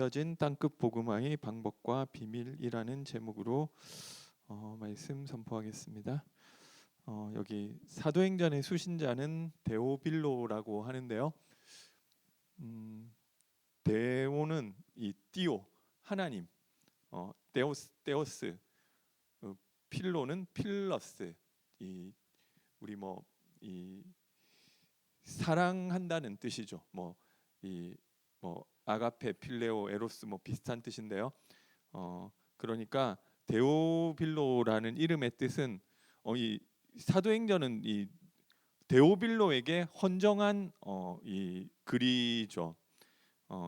진 땅끝 복음화의 방법과 비밀이라는 제목으로 말씀 선포하겠습니다. 여기 사도행전의 수신자는 데오빌로라고 하는데요. 데오는 이 띠오 하나님, 데오스, 필로는 필러스, 이 우리 이 사랑한다는 뜻이죠. 아가페, 필레오, 에로스 비슷한 뜻인데요. 그러니까 데오빌로라는 이름의 뜻은 이 사도행전은 이 데오빌로에게 헌정한 이 글이죠.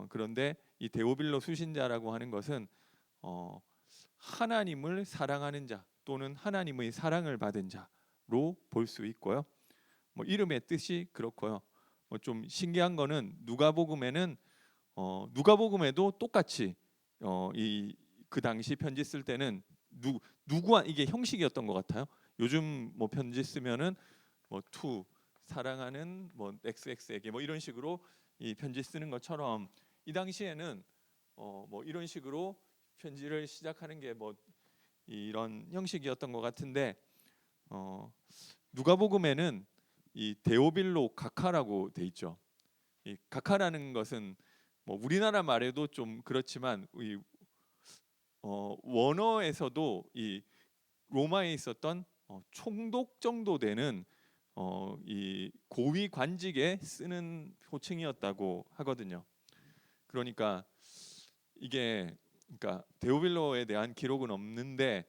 그런데 이 데오빌로 수신자라고 하는 것은 하나님을 사랑하는 자 또는 하나님의 사랑을 받은 자로 볼 수 있고요. 이름의 뜻이 그렇고요. 좀 신기한 거는 누가복음에도 똑같이 이 그 당시 편지 쓸 때는 누구한 이게 형식이었던 것 같아요. 요즘 편지 쓰면은 to 사랑하는 xx에게 이런 식으로 이 편지 쓰는 것처럼 이 당시에는 이런 식으로 편지를 시작하는 게 이런 형식이었던 것 같은데 누가복음에는 이 데오빌로 가카라고 돼 있죠. 이 가카라는 것은 우리나라 말에도 좀 그렇지만 이 원어에서도 이 로마에 있었던 총독 정도 되는 이 고위 관직에 쓰는 호칭이었다고 하거든요. 그러니까 이게 데오빌로에 대한 기록은 없는데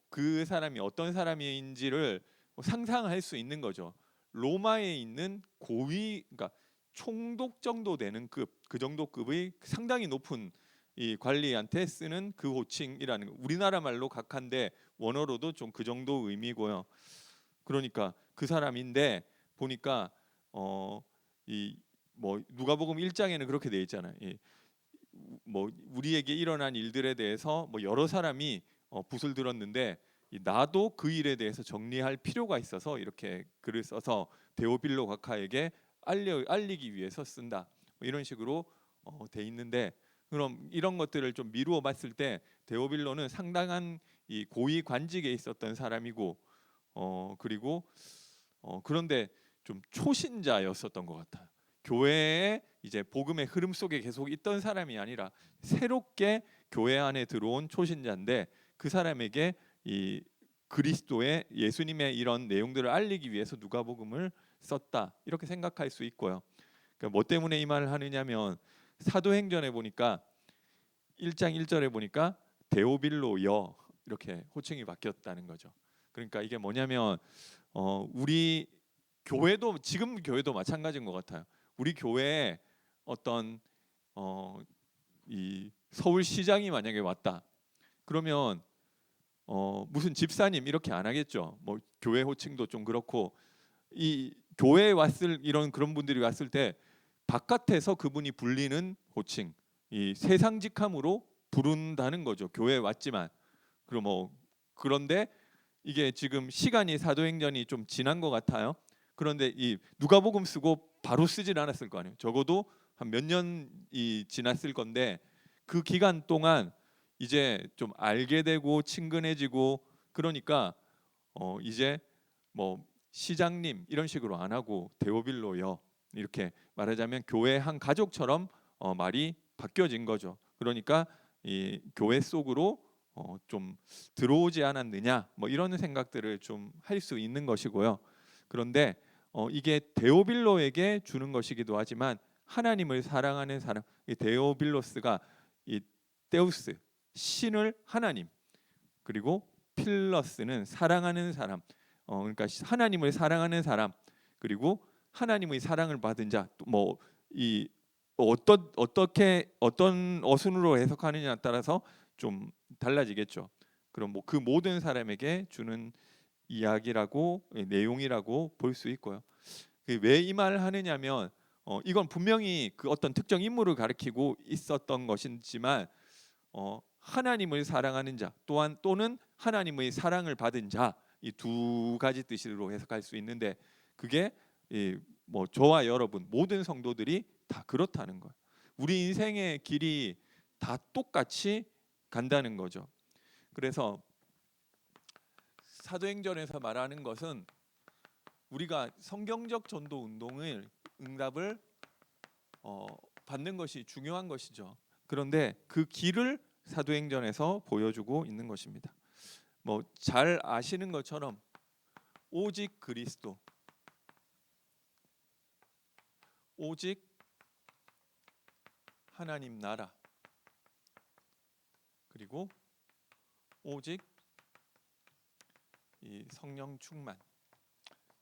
그 사람이 어떤 사람인지를 상상할 수 있는 거죠. 로마에 있는 고위, 그러니까 총독 정도 되는 그 정도 급의 상당히 높은 이 관리한테 쓰는 그 호칭이라는 거. 우리나라 말로 각한데 원어로도 좀 그 정도 의미고요. 그러니까 그 사람인데 보니까 이 누가복음 1장에는 그렇게 돼 있잖아요. 우리에게 일어난 일들에 대해서 여러 사람이 붓을 들었는데 나도 그 일에 대해서 정리할 필요가 있어서 이렇게 글을 써서 데오빌로 각하에게 알리기 위해서 쓴다. 이런 식으로 돼 있는데 그럼 이런 것들을 좀 미루어 봤을 때 데오빌로는 상당한 이 고위 관직에 있었던 사람이고 그리고 그런데 좀 초신자였었던 것 같아요. 교회에 이제 복음의 흐름 속에 계속 있던 사람이 아니라 새롭게 교회 안에 들어온 초신자인데 그 사람에게 이 그리스도의 예수님의 이런 내용들을 알리기 위해서 누가복음을 썼다 이렇게 생각할 수 있고요. 그러니까 뭐 때문에 이 말을 하느냐면 사도행전에 보니까 1장 1절에 보니까 데오빌로여 이렇게 호칭이 바뀌었다는 거죠. 그러니까 이게 뭐냐면 우리 교회도 지금 교회도 마찬가지인 것 같아요. 우리 교회에 어떤 이 서울시장이 만약에 왔다. 그러면 무슨 집사님 이렇게 안 하겠죠. 교회 호칭도 좀 그렇고 이 교회에 왔을 이런 그런 분들이 왔을 때 바깥에서 그분이 불리는 호칭, 이 세상직함으로 부른다는 거죠. 교회에 왔지만 그리고 그런데 이게 지금 시간이 사도행전이 좀 지난 것 같아요. 그런데 이 누가복음 쓰고 바로 쓰질 않았을 거 아니에요. 적어도 한 몇 년이 지났을 건데 그 기간 동안 이제 좀 알게 되고 친근해지고 그러니까 이제 시장님 이런 식으로 안 하고 데오빌로요 이렇게 말하자면 교회 한 가족처럼 말이 바뀌어진 거죠. 그러니까 이 교회 속으로 좀 들어오지 않았느냐 이런 생각들을 좀 할 수 있는 것이고요. 그런데 이게 데오빌로에게 주는 것이기도 하지만 하나님을 사랑하는 사람, 이 데오빌로스가 이 데우스 신을 하나님 그리고 필러스는 사랑하는 사람, 그러니까 하나님을 사랑하는 사람 그리고 하나님의 사랑을 받은 자, 이 어떻게 어떤 어순으로 해석하느냐에 따라서 좀 달라지겠죠. 그럼 그 모든 사람에게 주는 이야기라고 내용이라고 볼 수 있고요. 왜 이 말을 하느냐면 이건 분명히 그 어떤 특정 인물을 가리키고 있었던 것이지만 하나님을 사랑하는 자 또한 또는 하나님의 사랑을 받은 자 이 두 가지 뜻으로 해석할 수 있는데 그게 저와 여러분 모든 성도들이 다 그렇다는 거예요. 우리 인생의 길이 다 똑같이 간다는 거죠. 그래서 사도행전에서 말하는 것은 우리가 성경적 전도 운동을 응답을 받는 것이 중요한 것이죠. 그런데 그 길을 사도행전에서 보여주고 있는 것입니다. 뭐 잘 아시는 것처럼 오직 그리스도, 오직 하나님 나라, 그리고 오직 이 성령 충만.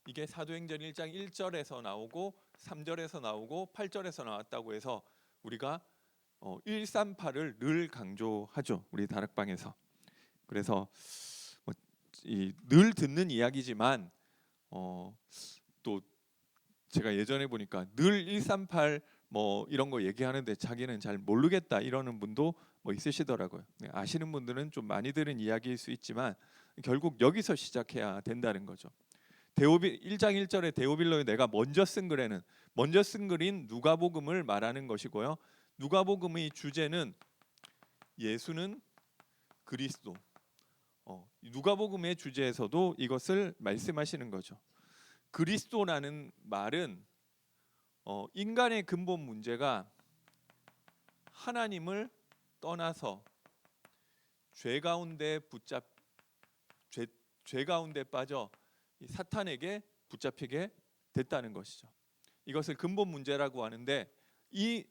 이게 사도행전 1장 1절에서 나오고 3절에서 나오고 8절에서 나왔다고 해서 우리가 138을 늘 강조하죠. 우리 다락방에서. 그래서 늘 듣는 이야기지만 또 제가 예전에 보니까 늘 138 뭐 이런 거 얘기하는데 자기는 잘 모르겠다 이러는 분도 뭐 있으시더라고요. 아시는 분들은 좀 많이 들은 이야기일 수 있지만 결국 여기서 시작해야 된다는 거죠. 1장 1절에 데오빌로에 내가 먼저 쓴 글인 누가복음을 말하는 것이고요. 누가복음의 주제는 예수는 그리스도. 누가복음의 주제에서도 이것을 말씀하시는 거죠. 그리스도라는 말은 인간의 근본 문제가 하나님을 떠나서 죄 가운데 빠져 사탄에게 붙잡히게 됐다는 것이죠. 이것을 근본 문제라고 하는데 이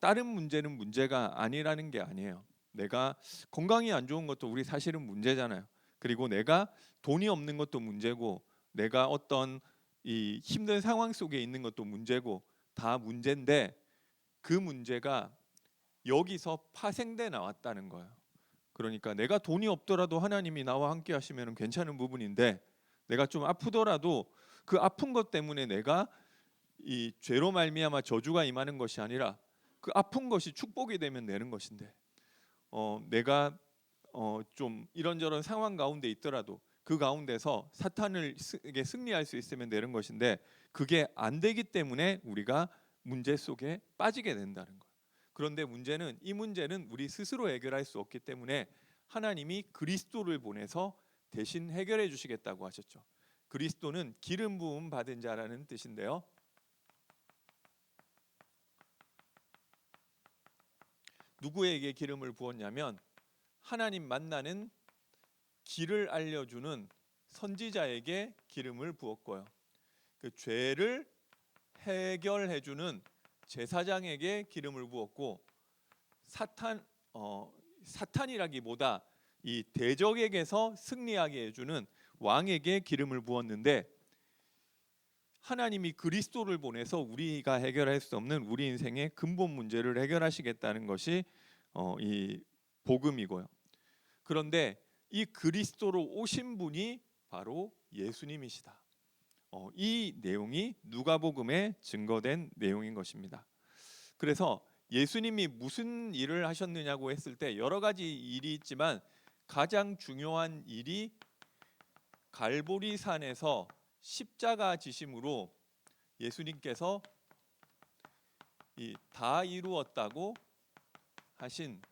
다른 문제는 문제가 아니라는 게 아니에요. 내가 건강이 안 좋은 것도 우리 사실은 문제잖아요. 그리고 내가 돈이 없는 것도 문제고, 내가 어떤 이 힘든 상황 속에 있는 것도 문제고, 다 문제인데 그 문제가 여기서 파생돼 나왔다는 거예요. 그러니까 내가 돈이 없더라도 하나님이 나와 함께 하시면 괜찮은 부분인데, 내가 좀 아프더라도 그 아픈 것 때문에 내가 이 죄로 말미암아 저주가 임하는 것이 아니라 그 아픈 것이 축복이 되면 되는 것인데, 내가 좀 이런저런 상황 가운데 있더라도 그 가운데서 사탄에게 승리할 수 있으면 되는 것인데, 그게 안 되기 때문에 우리가 문제 속에 빠지게 된다는 거예요. 그런데 이 문제는 우리 스스로 해결할 수 없기 때문에 하나님이 그리스도를 보내서 대신 해결해 주시겠다고 하셨죠. 그리스도는 기름 부음 받은 자라는 뜻인데요. 누구에게 기름을 부었냐면 하나님 만나는 길을 알려주는 선지자에게 기름을 부었고요. 그 죄를 해결해주는 제사장에게 기름을 부었고, 사탄이라기보다 이 대적에게서 승리하게 해주는 왕에게 기름을 부었는데, 하나님이 그리스도를 보내서 우리가 해결할 수 없는 우리 인생의 근본 문제를 해결하시겠다는 것이 이 복음이고요. 그런데 이 그리스도로 오신 분이 바로 예수님이시다. 이 내용이 누가복음에 증거된 내용인 것입니다. 그래서 예수님이 무슨 일을 하셨느냐고 했을 때 여러 가지 일이 있지만 가장 중요한 일이 갈보리산에서 십자가 지심으로 예수님께서 다 이루었다고 하신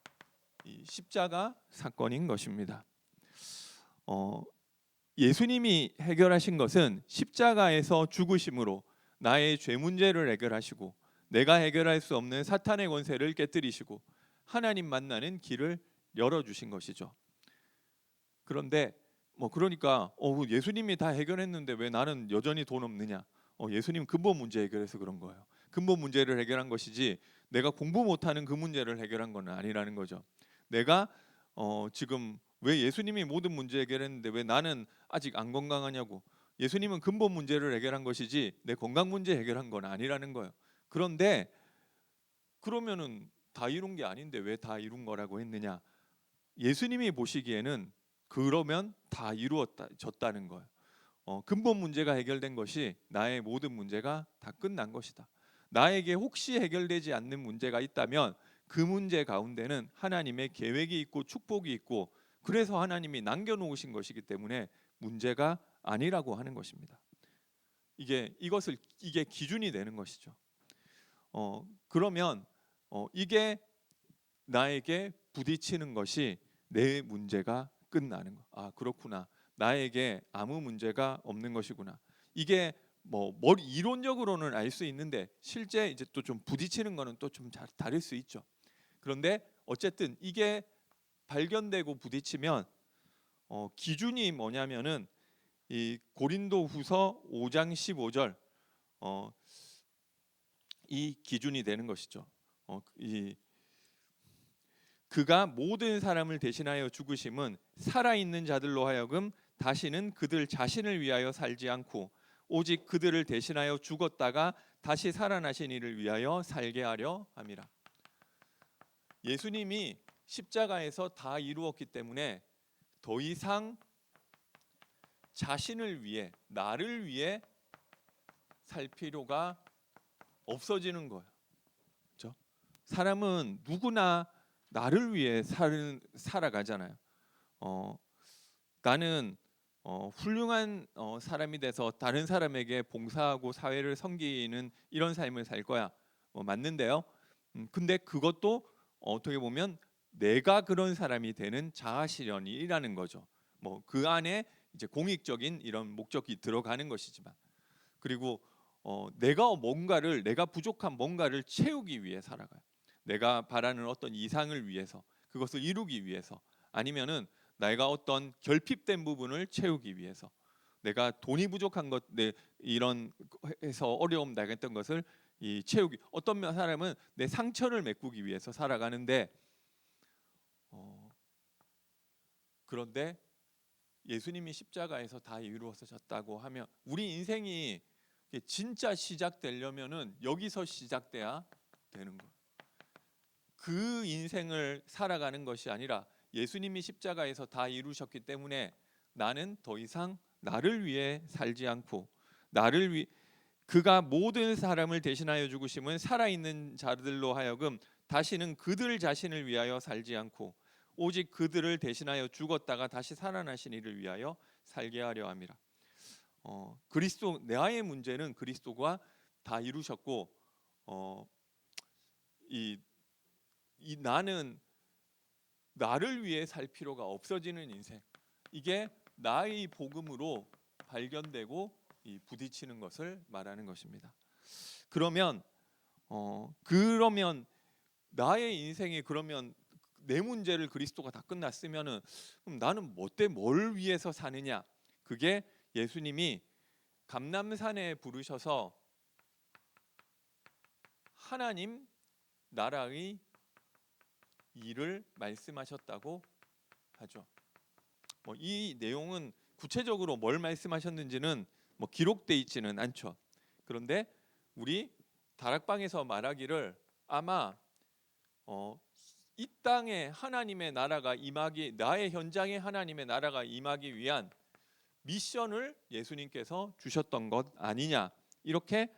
이 십자가 사건인 것입니다. 예수님이 해결하신 것은 십자가에서 죽으심으로 나의 죄 문제를 해결하시고, 내가 해결할 수 없는 사탄의 권세를 깨뜨리시고 하나님 만나는 길을 열어주신 것이죠. 그런데 그러니까 예수님이 다 해결했는데 왜 나는 여전히 돈 없느냐? 예수님 근본 문제 해결해서 그런 거예요. 근본 문제를 해결한 것이지 내가 공부 못하는 그 문제를 해결한 건 아니라는 거죠. 내가 지금 왜 예수님이 모든 문제 해결했는데 왜 나는 아직 안 건강하냐고. 예수님은 근본 문제를 해결한 것이지 내 건강 문제 해결한 건 아니라는 거예요. 그런데 그러면은 다 이룬 게 아닌데 왜 다 이룬 거라고 했느냐? 예수님이 보시기에는 그러면 다 이루어졌다는 거예요. 근본 문제가 해결된 것이 나의 모든 문제가 다 끝난 것이다. 나에게 혹시 해결되지 않는 문제가 있다면 그 문제 가운데는 하나님의 계획이 있고 축복이 있고, 그래서 하나님이 남겨놓으신 것이기 때문에 문제가 아니라고 하는 것입니다. 이게 기준이 되는 것이죠. 그러면 이게 나에게 부딪히는 것이 내 문제가 끝나는 거. 아, 그렇구나. 나에게 아무 문제가 없는 것이구나. 이게 뭐 머리 이론적으로는 알 수 있는데 실제 이제 또 좀 부딪히는 거는 또 좀 다를 수 있죠. 그런데 어쨌든 이게 발견되고 부딪히면 기준이 뭐냐면은 이 고린도후서 5장 15절 이 기준이 되는 것이죠. 이 그가 모든 사람을 대신하여 죽으심은 살아있는 자들로 하여금 다시는 그들 자신을 위하여 살지 않고 오직 그들을 대신하여 죽었다가 다시 살아나신 이를 위하여 살게 하려 함이라. 예수님이 십자가에서 다 이루었기 때문에 더 이상 자신을 위해, 나를 위해 살 필요가 없어지는 거예요. 그렇죠? 사람은 누구나 나를 위해 살아가잖아요. 나는 훌륭한 사람이 돼서 다른 사람에게 봉사하고 사회를 섬기는 이런 삶을 살 거야. 맞는데요. 근데 그것도 어떻게 보면 내가 그런 사람이 되는 자아 실현이라는 거죠. 뭐 그 안에 이제 공익적인 이런 목적이 들어가는 것이지만, 그리고 내가 부족한 뭔가를 채우기 위해 살아가요. 내가 바라는 어떤 이상을 위해서, 그것을 이루기 위해서, 아니면은 내가 어떤 결핍된 부분을 채우기 위해서, 내가 돈이 부족한 것, 이런 해서 어려움 당했던 것을 채우기. 어떤 사람은 내 상처를 메꾸기 위해서 살아가는데, 그런데 예수님이 십자가에서 다 이루어졌다고 하면 우리 인생이 진짜 시작되려면은 여기서 시작돼야 되는 거예요. 그 인생을 살아가는 것이 아니라 예수님이 십자가에서 다 이루셨기 때문에 나는 더 이상 나를 위해 살지 않고 그가 모든 사람을 대신하여 죽으심은 살아있는 자들로 하여금 다시는 그들 자신을 위하여 살지 않고 오직 그들을 대신하여 죽었다가 다시 살아나신 이를 위하여 살게 하려 함이라. 그리스도, 나의 문제는 그리스도가 다 이루셨고 이 나는 나를 위해 살 필요가 없어지는 인생, 이게 나의 복음으로 발견되고 부딪히는 것을 말하는 것입니다. 그러면 나의 인생이, 그러면 내 문제를 그리스도가 다 끝났으면은 그럼 나는 뭘 위해서 사느냐? 그게 예수님이 감람산에 부르셔서 하나님 나라의 일을 말씀하셨다고 하죠. 이 내용은 구체적으로 뭘 말씀하셨는지는 기록돼 있지는 않죠. 그런데 우리 다락방에서 말하기를 아마 이 땅에 하나님의 나라가 임하기, 나의 현장에 하나님의 나라가 임하기 위한 미션을 예수님께서 주셨던 것 아니냐, 이렇게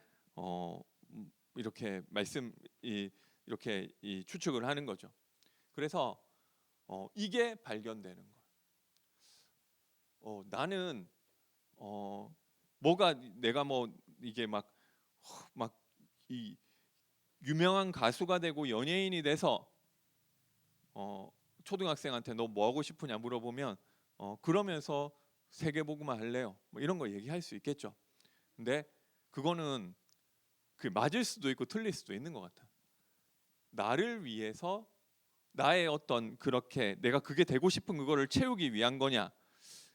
이렇게 추측을 하는 거죠. 그래서 이게 발견되는 거예요. 나는 내가 이게 이 유명한 가수가 되고 연예인이 돼서 초등학생한테 너 뭐 하고 싶으냐 물어보면 그러면서 세계복음화 할래요, 이런 거 얘기할 수 있겠죠. 근데 그거는 맞을 수도 있고 틀릴 수도 있는 것 같아. 나를 위해서 나의 어떤 그렇게 내가 그게 되고 싶은 그거를 채우기 위한 거냐?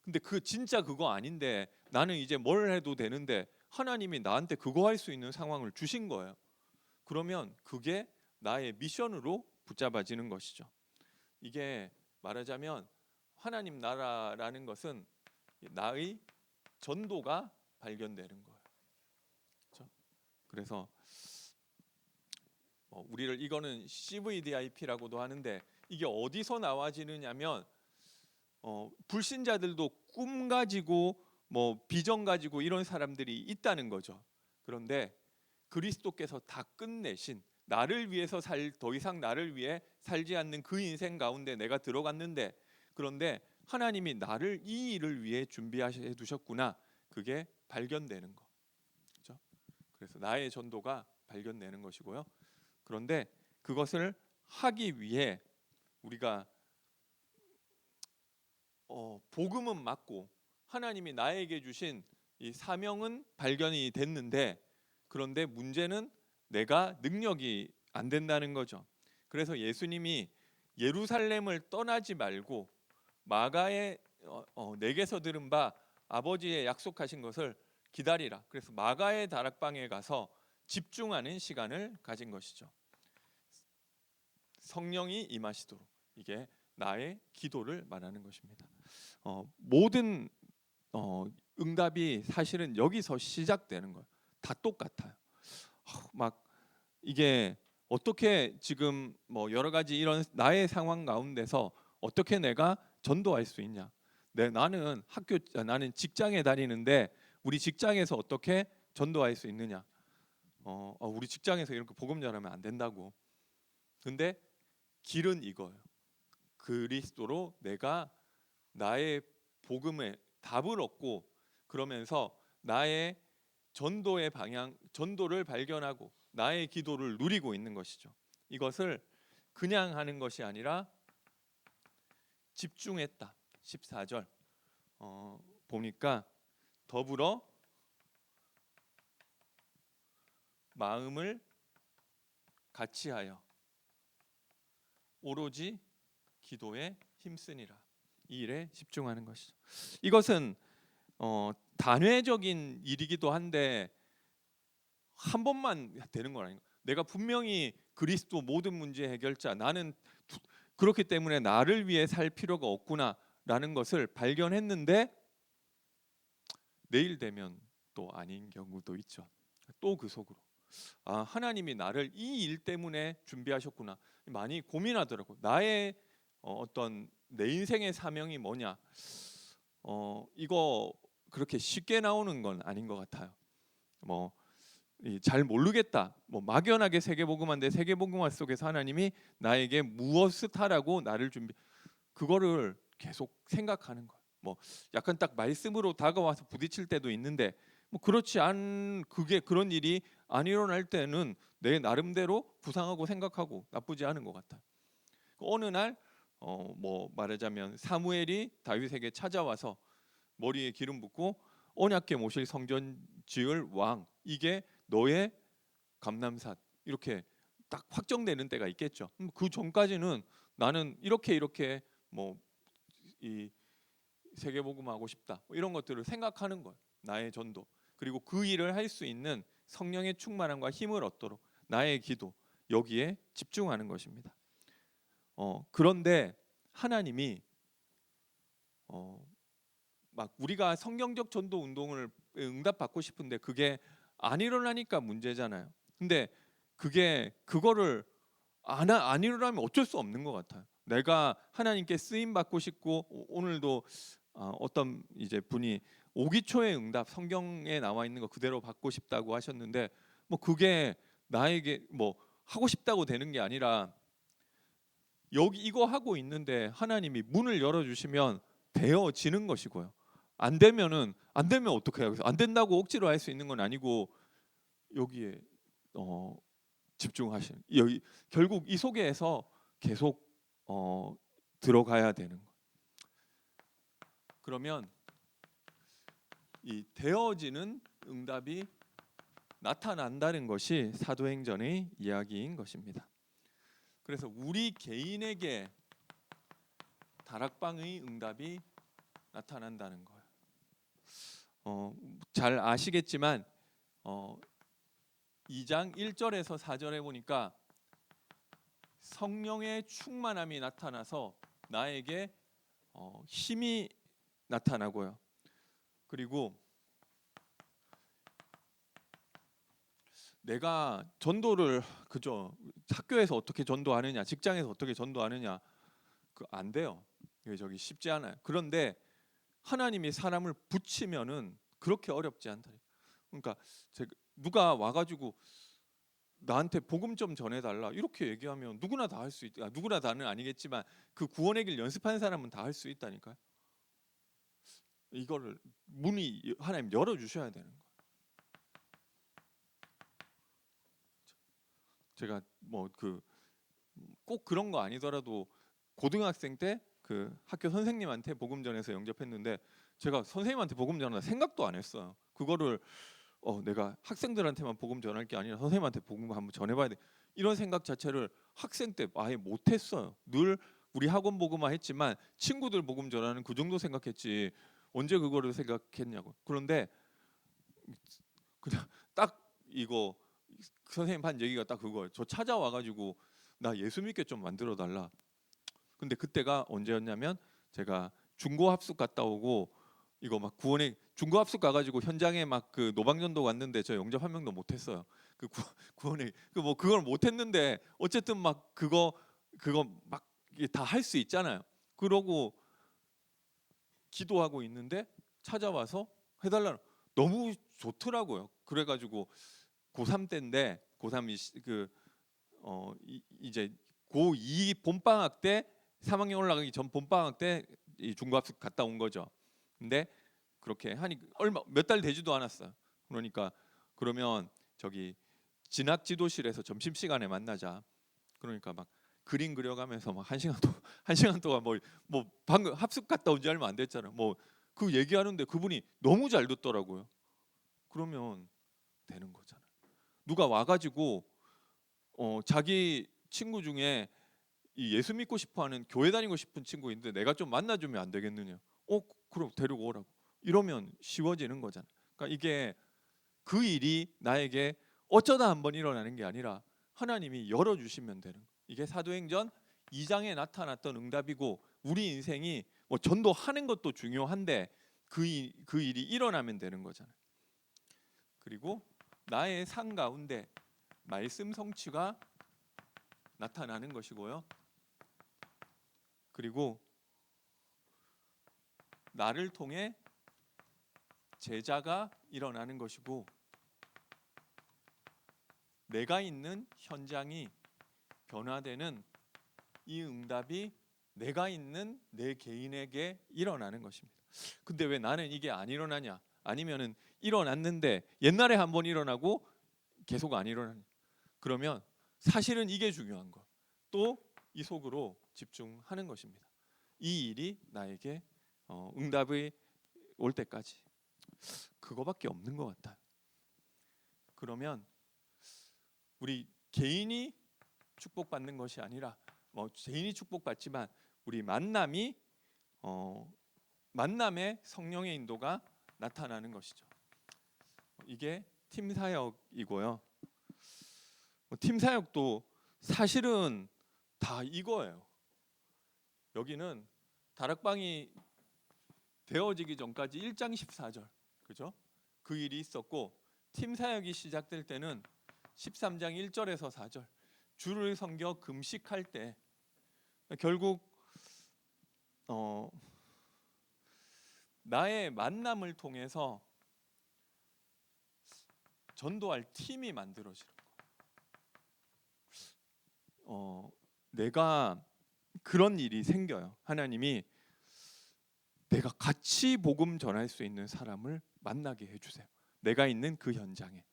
근데 진짜 그거 아닌데 나는 이제 뭘 해도 되는데 하나님이 나한테 그거 할 수 있는 상황을 주신 거예요. 그러면 그게 나의 미션으로 붙잡아지는 것이죠. 이게 말하자면 하나님 나라라는 것은 나의 전도가 발견되는 거예요. 그렇죠? 그래서 우리를 이거는 CVDIP라고도 하는데, 이게 어디서 나와지느냐면 불신자들도 꿈 가지고 비전 가지고 이런 사람들이 있다는 거죠. 그런데 그리스도께서 다 끝내신, 나를 위해서 더 이상 나를 위해 살지 않는 그 인생 가운데 내가 들어갔는데, 그런데 하나님이 나를 이 일을 위해 준비해 두셨구나, 그게 발견되는 거. 그렇죠? 그래서 나의 전도가 발견되는 것이고요. 그런데 그것을 하기 위해 우리가 복음은 맞고 하나님이 나에게 주신 이 사명은 발견이 됐는데, 그런데 문제는 내가 능력이 안 된다는 거죠. 그래서 예수님이 예루살렘을 떠나지 말고 마가의 내게서 들은 바 아버지의 약속하신 것을 기다리라. 그래서 마가의 다락방에 가서 집중하는 시간을 가진 것이죠. 성령이 임하시도록, 이게 나의 기도를 말하는 것입니다. 모든 응답이 사실은 여기서 시작되는 거예요. 다 똑같아요. 막 이게 어떻게 지금 뭐 여러 가지 이런 나의 상황 가운데서 어떻게 내가 전도할 수 있냐? 나는 직장에 다니는데 우리 직장에서 어떻게 전도할 수 있느냐? 우리 직장에서 이렇게 복음 전하면 안 된다고. 근데 길은 이거예요. 그리스도로 내가 나의 복음의 답을 얻고, 그러면서 나의 전도의 방향, 전도를 발견하고 나의 기도를 누리고 있는 것이죠. 이것을 그냥 하는 것이 아니라 집중했다. 14절 보니까 더불어 마음을 같이하여 오로지 기도에 힘쓰니라. 이 일에 집중하는 것이죠. 이것은 단회적인 일이기도 한데 한 번만 되는 건 아닌 거예요. 내가 분명히 그리스도 모든 문제 해결자, 나는 그렇기 때문에 나를 위해 살 필요가 없구나라는 것을 발견했는데 내일 되면 또 아닌 경우도 있죠. 또 그 속으로 하나님이 나를 이 일 때문에 준비하셨구나 많이 고민하더라고. 나의 어떤 내 인생의 사명이 뭐냐, 이거 그렇게 쉽게 나오는 건 아닌 것 같아요. 뭐 잘 모르겠다. 뭐 막연하게 세계복음화인데 세계복음화 속에서 하나님이 나에게 무엇을 하라고 나를 그거를 계속 생각하는 거예요. 뭐 약간 딱 말씀으로 다가와서 부딪힐 때도 있는데, 뭐 그렇지 않 그게 그런 일이 안 일어날 때는 내 나름대로 구상하고 생각하고 나쁘지 않은 것 같아요. 어느 날 뭐 말하자면 사무엘이 다윗에게 찾아와서 머리에 기름 붓고 언약궤 모실 성전 지을 왕, 이게 너의 감남산, 이렇게 딱 확정되는 때가 있겠죠. 그 전까지는 나는 이렇게 뭐 이 세계복음하고 싶다, 뭐 이런 것들을 생각하는 거예요. 나의 전도, 그리고 그 일을 할 수 있는 성령의 충만함과 힘을 얻도록 나의 기도, 여기에 집중하는 것입니다. 그런데 하나님이 막 우리가 성경적 전도 운동을 응답받고 싶은데 그게 안 일어나니까 문제잖아요. 근데 그거를 안 일어나면 어쩔 수 없는 것 같아요. 내가 하나님께 쓰임 받고 싶고, 오늘도 어떤 이제 분이 오기초의 응답, 성경에 나와 있는 거 그대로 받고 싶다고 하셨는데, 뭐 그게 나에게 뭐 하고 싶다고 되는 게 아니라, 여기 이거 하고 있는데 하나님이 문을 열어주시면 되어지는 것이고요. 안 되면 어떻게 해요? 안 된다고 억지로 할 수 있는 건 아니고 여기에 집중하시는, 여기 결국 이 속에서 계속 들어가야 되는 거. 그러면 이 되어지는 응답이 나타난다는 것이 사도행전의 이야기인 것입니다. 그래서 우리 개인에게 다락방의 응답이 나타난다는 거예요. 잘 아시겠지만 2장 1절에서 4절에 보니까 성령의 충만함이 나타나서 나에게 힘이 나타나고요. 그리고 내가 전도를 그저 학교에서 어떻게 전도하느냐, 직장에서 어떻게 전도하느냐, 안 돼요. 저기 쉽지 않아요. 그런데 하나님이 사람을 붙이면은 그렇게 어렵지 않다. 그러니까 누가 와가지고 나한테 복음 좀 전해달라 이렇게 얘기하면 누구나 다 할 수 있다. 누구나 다는 아니겠지만 그 구원의 길 연습한 사람은 다 할 수 있다니까요. 이거를 문이 하나님 열어주셔야 되는 거예요. 제가 꼭 그런 거 아니더라도 고등학생 때 그 학교 선생님한테 복음 전해서 영접했는데 제가 선생님한테 복음 전하다 생각도 안 했어요. 그거를 내가 학생들한테만 복음 전할 게 아니라 선생님한테 복음 한번 전해봐야 돼. 이런 생각 자체를 학생 때 아예 못했어요. 늘 우리 학원 복음만 했지만 친구들 복음 전하는 그 정도 생각했지 언제 그거를 생각했냐고. 그런데 그냥 딱 이거 선생님 한 얘기가 딱 그거예요. 저 찾아와가지고 나 예수 믿게 좀 만들어 달라. 근데 그때가 언제였냐면 제가 중고 합숙 갔다 오고 이거 막 구원에 중고 합숙 가가지고 현장에 막 그 노방전도 왔는데 저 영접 한 명도 못했어요. 그 구원에 그 뭐 그걸 못했는데 어쨌든 막 그거 막 다 할 수 있잖아요. 그러고 기도하고 있는데 찾아와서 해달라는 너무 좋더라고요. 그래가지고 고3 때인데 고3 이제 고2 봄방학 때 3학년 올라가기 전 봄방학 때 이 중고합숙 갔다 온 거죠. 근데 그렇게 하니 얼마 몇 달 되지도 않았어요. 그러니까 그러면 저기 진학 지도실에서 점심 시간에 만나자. 그러니까 막 그림 그려가면서 막 1시간 동안 1시간 동안 뭐 방금 합숙 갔다 온 지 얼마 안 됐잖아요. 뭐 그 얘기하는데 그분이 너무 잘 듣더라고요. 그러면 되는 거잖아요. 누가 와가지고 자기 친구 중에 이 예수 믿고 싶어하는 교회 다니고 싶은 친구 있는데 내가 좀 만나주면 안 되겠느냐? 그럼 데리고 오라고. 이러면 쉬워지는 거잖아요. 그러니까 이게 그 일이 나에게 어쩌다 한번 일어나는 게 아니라 하나님이 열어주시면 되는 거예요. 이게 사도행전 2장에 나타났던 응답이고 우리 인생이 뭐 전도하는 것도 중요한데 그 일이 일어나면 되는 거잖아요. 그리고 나의 삶 가운데 말씀 성취가 나타나는 것이고요. 그리고 나를 통해 제자가 일어나는 것이고 내가 있는 현장이 변화되는 이 응답이 내가 있는 내 개인에게 일어나는 것입니다. 근데 왜 나는 이게 안 일어나냐? 아니면은 일어났는데 옛날에 한번 일어나고 계속 안 일어나냐? 그러면 사실은 이게 중요한 거. 또 이 속으로 집중하는 것입니다. 이 일이 나에게 응답이 올 때까지 그거밖에 없는 것 같아요. 그러면 우리 개인이 축복받는 것이 아니라 개인이 축복받지만 우리 만남에 성령의 인도가 나타나는 것이죠. 이게 팀 사역이고요. 팀 사역도 사실은 다 이거예요. 여기는 다락방이 되어지기 전까지 1장 14절 그죠? 그 일이 있었고 팀 사역이 시작될 때는 13장 1절에서 4절 주를 섬겨 금식할 때 결국 나의 만남을 통해서 전도할 팀이 만들어지는 거. 내가 그런 일이 생겨요. 하나님이 내가 같이 복음 전할 수 있는 사람을 만나게 해주세요. 내가 있는 그 현장에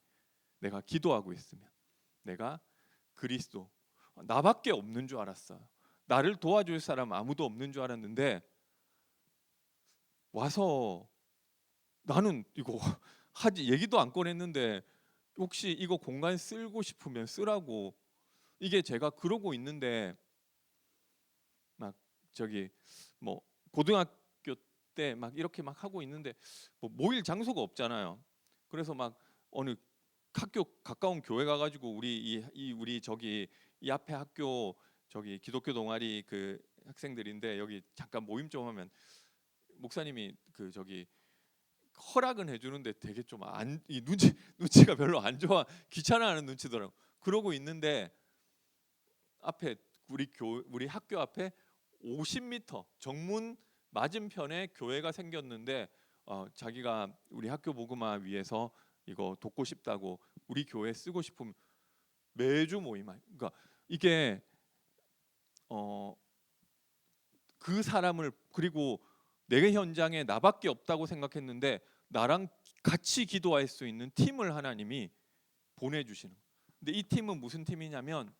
내가 기도하고 있으면 내가 그리스도 나밖에 없는 줄 알았어요. 나를 도와줄 사람 아무도 없는 줄 알았는데 와서 나는 이거 얘기도 안 꺼냈는데 혹시 이거 공간 쓰고 싶으면 쓰라고 이게 제가 그러고 있는데 막 저기 뭐 고등학교 때 막 이렇게 막 하고 있는데 뭐 모일 장소가 없잖아요. 그래서 막 어느 학교 가까운 교회 가가지고 우리 저기 이 앞에 학교 저기 기독교 동아리 그 학생들인데 여기 잠깐 모임 좀 하면 목사님이 그 저기 허락은 해주는데 되게 좀 이 눈치가 별로 안 좋아 귀찮아하는 눈치더라고. 그러고 있는데 앞에 우리 학교 앞에 50m 정문 맞은편에 교회가 생겼는데 자기가 우리 학교 복음화 위해서 이거 돕고 싶다고 우리 교회 쓰고 싶으면 매주 모임하니. 그러니까 이게 그 사람을 그리고 내 현장에 나밖에 없다고 생각했는데 나랑 같이 기도할 수 있는 팀을 하나님이 보내주시는. 근데 이 팀은 무슨 팀이냐면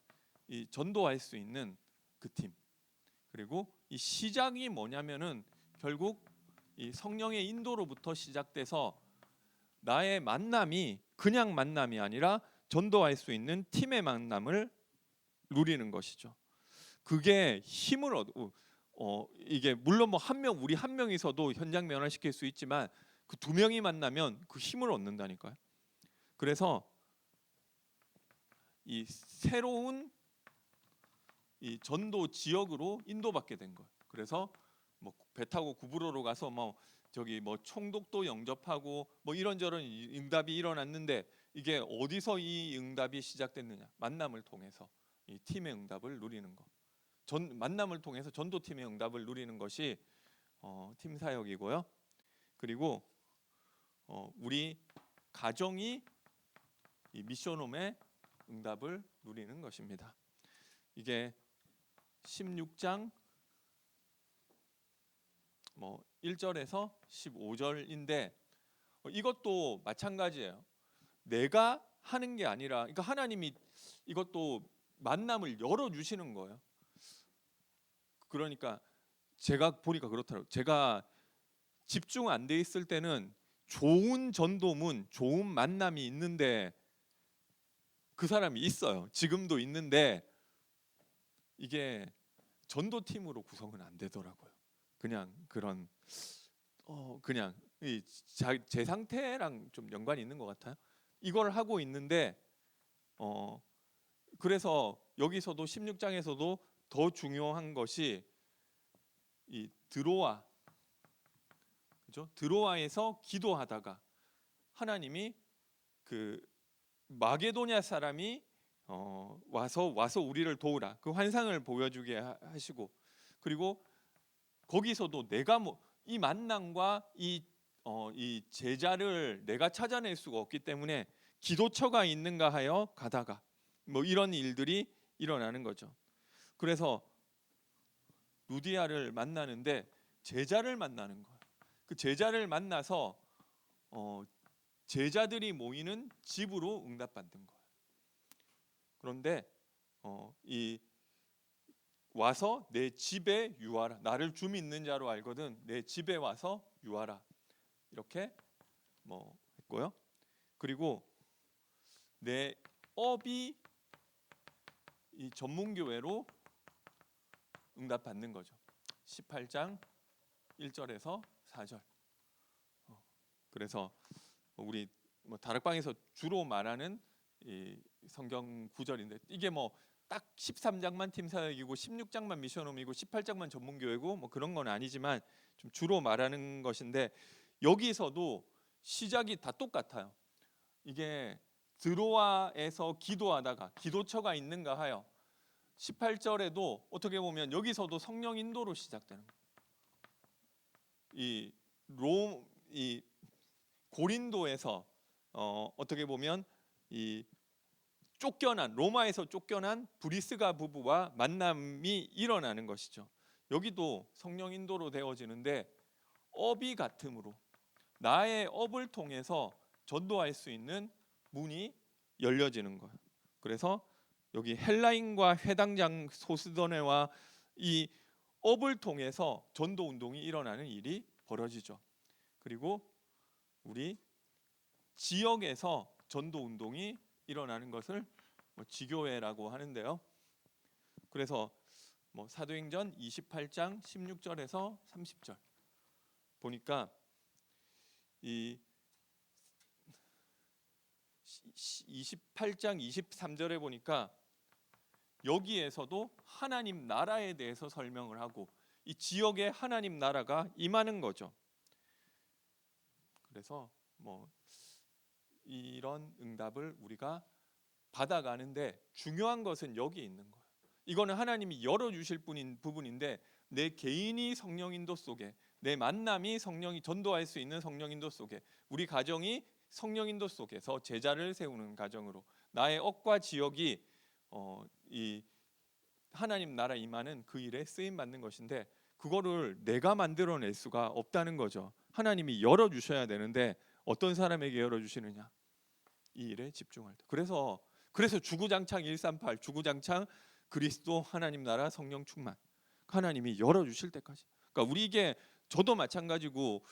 이 전도할 수 있는 그 팀. 그리고 이 시작이 뭐냐면은 결국 이 성령의 인도로부터 시작돼서 나의 만남이 그냥 만남이 아니라 전도할 수 있는 팀의 만남을 누리는 것이죠. 그게 힘을 이게 물론 뭐 우리 한 명이서도 현장 변화시킬 수 있지만 그 두 명이 만나면 그 힘을 얻는다니까요. 그래서 이 새로운 이 전도 지역으로 인도받게 된 거예요. 그래서 뭐 배 타고 구부로로 가서 뭐 저기 뭐 총독도 영접하고 뭐 이런저런 응답이 일어났는데 이게 어디서 이 응답이 시작됐느냐? 만남을 통해서 이 팀의 응답을 누리는 거. 만남을 통해서 전도팀의 응답을 누리는 것이 팀 사역이고요. 그리고 우리 가정이 이 미션홈의 응답을 누리는 것입니다. 이게 16장 1절에서 15절인데 이것도 마찬가지예요. 내가 하는 게 아니라, 그러니까 하나님이 이것도 만남을 열어 주시는 거예요. 그러니까 제가 보니까 그렇더라고요. 제가 집중 안 돼 있을 때는 좋은 전도문, 좋은 만남이 있는데 그 사람이 있어요. 지금도 있는데 이게 전도팀으로 구성은 안 되더라고요. 그냥 그런 그냥 제 상태랑 좀 연관이 있는 것 같아요. 이걸 하고 있는데 그래서 여기서도 16장에서도 더 중요한 것이 이 드로아, 그죠? 드로아에서 기도하다가 하나님이 그 마게도냐 사람이 와서 우리를 도우라, 그 환상을 보여주게 하시고, 그리고 거기서도 내가 이 만남과 이 제자를 내가 찾아낼 수가 없기 때문에 기도처가 있는가 하여 가다가 뭐 이런 일들이 일어나는 거죠. 그래서 루디아를 만나는데 제자를 만나는 거예요. 그 제자를 만나서 제자들이 모이는 집으로 응답받는 거예요. 그런데 이 와서 내 집에 유하라, 나를 주 믿는 자로 알거든 내 집에 와서 유하라, 이렇게 했고요. 그리고 내 업이 이 전문교회로 응답받는 거죠. 18장 1절에서 4절. 그래서 우리 다락방에서 주로 말하는 이 성경 구절인데, 이게 딱 13장만 팀사역이고 16장만 미션홈이고 18장만 전문교회고 그런 건 아니지만 좀 주로 말하는 것인데, 여기서도 시작이 다 똑같아요. 이게 드로아에서 기도하다가 기도처가 있는가 하여 18절에도 어떻게 보면 여기서도 성령 인도로 시작되는 거예요. 이 고린도에서 어떻게 보면 이 로마에서 쫓겨난 브리스가 부부와 만남이 일어나는 것이죠. 여기도 성령 인도로 되어지는데 업이 같음으로 나의 업을 통해서 전도할 수 있는 문이 열려지는 거예요. 그래서 여기 헬라인과 회당장 소스더네와 이 업을 통해서 전도 운동이 일어나는 일이 벌어지죠. 그리고 우리 지역에서 전도 운동이 일어나는 것을 지교회라고 하는데요. 그래서 사도행전 28장 16절에서 30절 보니까 이 28장 23절에 보니까 여기에서도 하나님 나라에 대해서 설명을 하고 이 지역에 하나님 나라가 임하는 거죠. 그래서 이런 응답을 우리가 받아가는데 중요한 것은 여기 있는 거예요. 이거는 하나님이 열어주실 부분인데 내 개인이 성령 인도 속에, 내 만남이 성령이 전도할 수 있는 성령 인도 속에, 우리 가정이 성령 인도 속에서 제자를 세우는 가정으로 나의 업과 지역이 이 하나님 나라 임하는 그 일에 쓰임 받는 것인데, 그거를 내가 만들어낼 수가 없다는 거죠. 하나님이 열어주셔야 되는데 어떤 사람에게 열어주시느냐? 이 일에 집중할 때. 그래서 주구장창 138, 주구장창 그리스도 하나님 나라 성령 충만 하나님이 열어주실 때까지. 그러니까 우리에게 저도 마찬가지고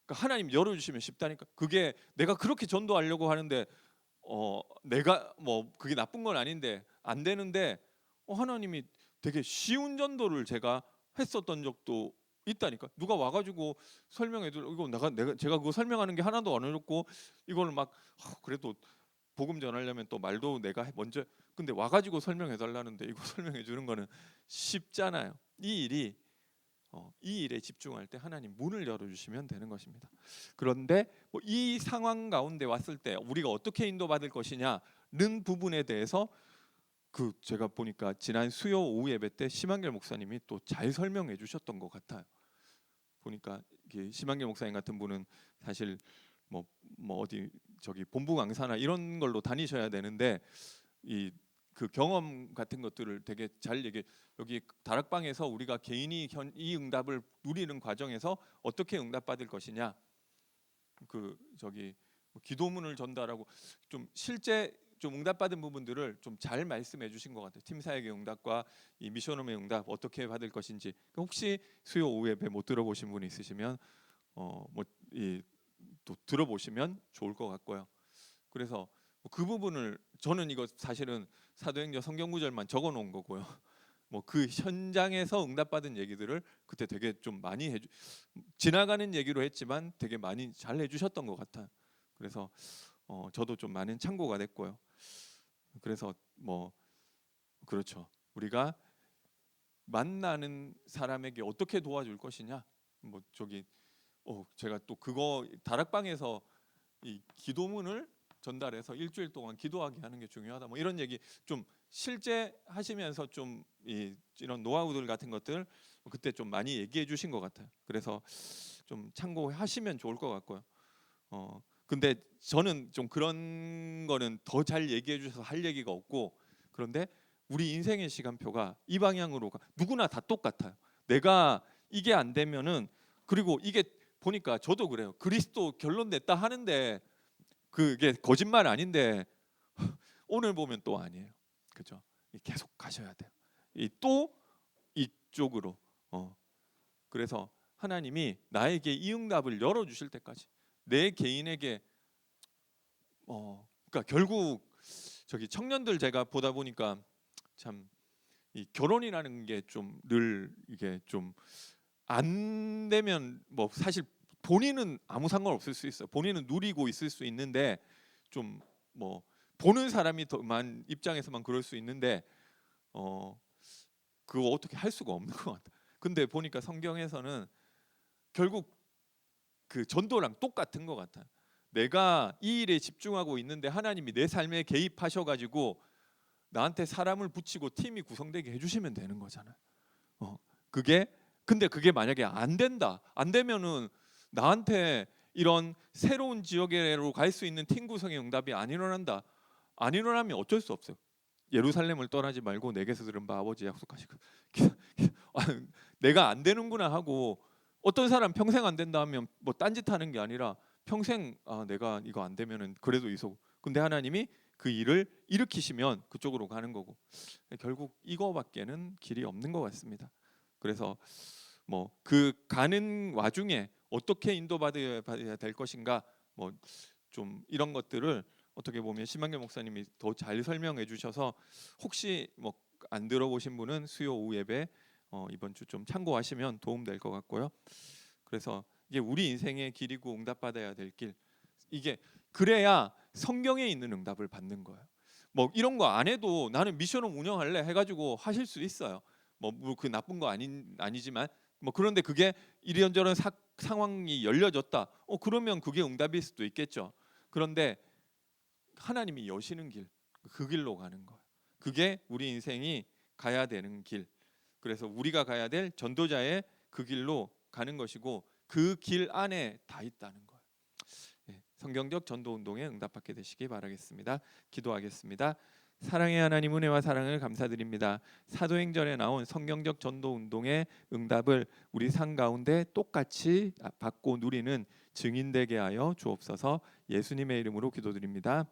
그러니까 하나님 열어주시면 쉽다니까. 그게 내가 그렇게 전도하려고 하는데 내가 뭐 그게 나쁜 건 아닌데 안 되는데 하나님이 되게 쉬운 전도를 제가 했었던 적도 있다니까. 누가 와가지고 설명해도 이거 제가 그거 설명하는 게 하나도 안 어렵고 이거를 막 그래도 복음 전하려면 또 말도 내가 먼저 근데 와가지고 설명해 달라는데 이거 설명해 주는 거는 쉽잖아요. 이 일에 집중할 때 하나님 문을 열어주시면 되는 것입니다. 그런데 이 상황 가운데 왔을 때 우리가 어떻게 인도받을 것이냐는 부분에 대해서 제가 보니까 지난 수요 오후 예배 때 심한결 목사님이 또 잘 설명해 주셨던 것 같아요. 보니까 심한결 목사님 같은 분은 사실 어디 저기 본부 강사나 이런 걸로 다니셔야 되는데 그 경험 같은 것들을 되게 잘 여기 다락방에서 우리가 개인이 이 응답을 누리는 과정에서 어떻게 응답받을 것이냐 기도문을 전달하고 좀 실제 좀 응답받은 부분들을 좀 잘 말씀해 주신 것 같아요. 팀 사역의 응답과 이 미션홈의 응답 어떻게 받을 것인지. 혹시 수요 오후 예배 못 들어보신 분 있으시면 또 들어보시면 좋을 것 같고요. 그래서 그 부분을 저는 이거 사실은 사도행전 성경 구절만 적어 놓은 거고요. 그 현장에서 응답받은 얘기들을 그때 되게 좀 많이 지나가는 얘기로 했지만 되게 많이 잘 해주셨던 것 같아요. 그래서 저도 좀 많은 참고가 됐고요. 그래서 그렇죠. 우리가 만나는 사람에게 어떻게 도와줄 것이냐. 제가 또 그거 다락방에서 이 기도문을 전달해서 일주일 동안 기도하게 하는 게 중요하다. 이런 얘기 좀 실제 하시면서 좀 이런 노하우들 같은 것들 그때 좀 많이 얘기해 주신 것 같아요. 그래서 좀 참고하시면 좋을 것 같고요. 근데 저는 좀 그런 거는 더 잘 얘기해 주셔서 할 얘기가 없고 그런데 우리 인생의 시간표가 이 방향으로 누구나 다 똑같아요. 내가 이게 안 되면은 그리고 이게 보니까 저도 그래요. 그리스도 결론 냈다 하는데 그게 거짓말 아닌데 오늘 보면 또 아니에요. 그죠? 계속 가셔야 돼요. 또 이쪽으로. 그래서 하나님이 나에게 이 응답을 열어주실 때까지 내 개인에게 그러니까 결국 청년들 제가 보다 보니까 참 이 결혼이라는 게 좀 늘 이게 좀 안 되면 사실 본인은 아무 상관 없을 수 있어요. 본인은 누리고 있을 수 있는데 좀 보는 사람이 더만 입장에서만 그럴 수 있는데 그거 어떻게 할 수가 없는 것 같아. 근데 보니까 성경에서는 결국 그 전도랑 똑같은 것 같아요. 내가 이 일에 집중하고 있는데 하나님이 내 삶에 개입하셔가지고 나한테 사람을 붙이고 팀이 구성되게 해주시면 되는 거잖아요. 근데 그게 만약에 안 된다, 안 되면은 나한테 이런 새로운 지역으로 갈 수 있는 팀 구성의 응답이 안 일어난다. 안 일어나면 어쩔 수 없어요. 예루살렘을 떠나지 말고 내게서 들은 바 아버지 약속하시고 내가 안 되는구나 하고 어떤 사람 평생 안 된다 하면 딴짓하는 게 아니라 평생 내가 이거 안 되면은 그래도 이속. 근데 하나님이 그 일을 일으키시면 그쪽으로 가는 거고 결국 이거밖에는 길이 없는 것 같습니다. 그래서 그 가는 와중에 어떻게 인도받아야 될 것인가 좀 이런 것들을 어떻게 보면 심한결 목사님이 더 잘 설명해 주셔서 혹시 안 들어보신 분은 수요 오후 예배 이번 주 좀 참고하시면 도움 될 것 같고요. 그래서 이게 우리 인생의 길이고 응답받아야 될 길. 이게 그래야 성경에 있는 응답을 받는 거예요. 이런 거 안 해도 나는 미션홈 운영할래 해가지고 하실 수 있어요. 그 나쁜 거 아니지만 그런데 그게 이런저런 상황이 열려졌다. 그러면 그게 응답일 수도 있겠죠. 그런데 하나님이 여시는 길, 그 길로 가는 거예요. 그게 우리 인생이 가야 되는 길. 그래서 우리가 가야 될 전도자의 그 길로 가는 것이고 그 길 안에 다 있다는 거예요. 성경적 전도 운동에 응답받게 되시기 바라겠습니다. 기도하겠습니다. 사랑의 하나님 은혜와 사랑을 감사드립니다. 사도행전에 나온 성경적 전도 운동의 응답을 우리 삶 가운데 똑같이 받고 누리는 증인 되게 하여 주옵소서. 예수님의 이름으로 기도드립니다.